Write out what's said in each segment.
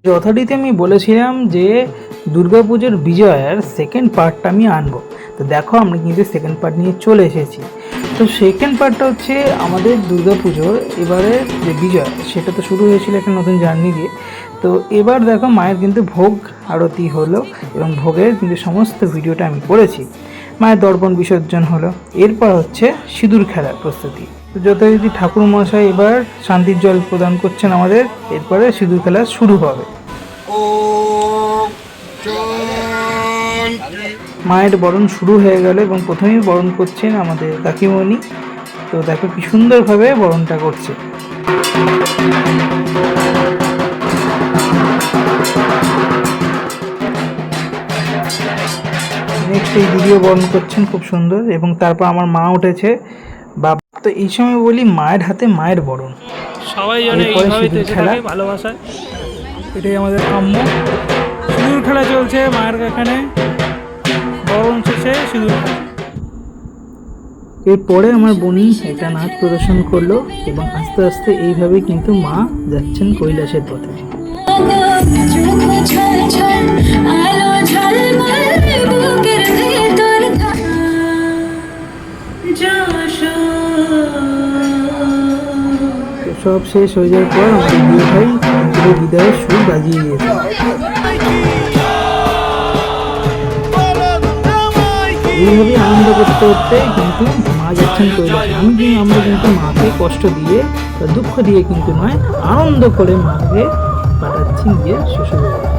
যথারীতি আমি বলেছিলাম যে দুর্গাপুজোর বিজয়ার সেকেন্ড পার্টটা আমি আনবো। তো দেখো আমরা কিন্তু সেকেন্ড পার্ট নিয়ে চলে এসেছি। তো সেকেন্ড পার্টটা হচ্ছে আমাদের দুর্গাপুজোর এবারে যে বিজয় সেটা তো শুরু হয়েছিল একটা নতুন জার্নি দিয়ে। তো এবার দেখো মায়ের কিন্তু ভোগ আরতি হলো এবং ভোগের কিন্তু সমস্ত ভিডিওটা আমি করেছি। মায়ের দর্পণ বিসর্জন হলো, এরপর হচ্ছে সিঁদুর খেলার প্রস্তুতি। তো যথারীতি ঠাকুর মশাই এবার শান্তির জল প্রদান করছেন আমাদের, এরপরে সিঁদুর খেলা শুরু হবে। মায়ের বরণ শুরু হয়ে গেল এবং প্রথমেই বরণ করছেন আমাদের কাকিমণি। তো দেখো কি সুন্দরভাবে বরণটা করছে। নেক্সট এই দিদিও বরণ করছেন খুব সুন্দর, এবং তারপর আমার মা উঠেছে। বাবা তো এই সময় বলি মায়ের হাতে মায়ের বরণ, সবাই জানে এইভাবে খেলা ভালোবাসা, এটাই আমাদের কাম্য। সিঁদুর খেলা চলছে মায়ের এখানে, বরণ শেষে সিঁদুর খেলা। এরপরে আমার বোনই একটা নাচ প্রদর্শন করলো এবং আস্তে আস্তে এইভাবে কিন্তু মা যাচ্ছেন কৈলাসের পথে। সব শেষ হয়ে যাওয়ার পর আমাদের বিয়ে ভাই পুরো বিদায়ের সুর বাজিয়ে দিয়েছে। এইভাবে আনন্দ করতে করতে কিন্তু মা যাচ্ছেন কৈলাসে। আমরা কিন্তু মাকে কষ্ট দিয়ে বা দুঃখ দিয়ে কিন্তু নয়, আনন্দ করে মাকে পাঠাচ্ছি নিজের শ্বশুরবাড়ি।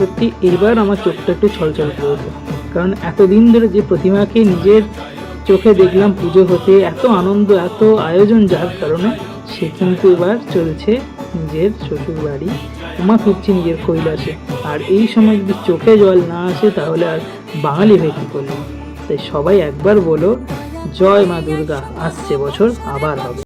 সত্যি এবার আমার চোখটা একটু ছলছল করেছে, কারণ এতদিন ধরে যে প্রতিমাকে নিজের চোখে দেখলাম পুজো হতে, এত আনন্দ এত আয়োজন, যার কারণে সে কিন্তু এবার চলছে নিজের শ্বশুর বাড়ি, মা ফিরছে নিজের কৈলাসে। আর এই সময় যদি চোখে জল না আসে তাহলে আর বাঙালি হয়ে কী করলো? তাই সবাই একবার বলো জয় মা দুর্গা, আসছে বছর আবার হবে।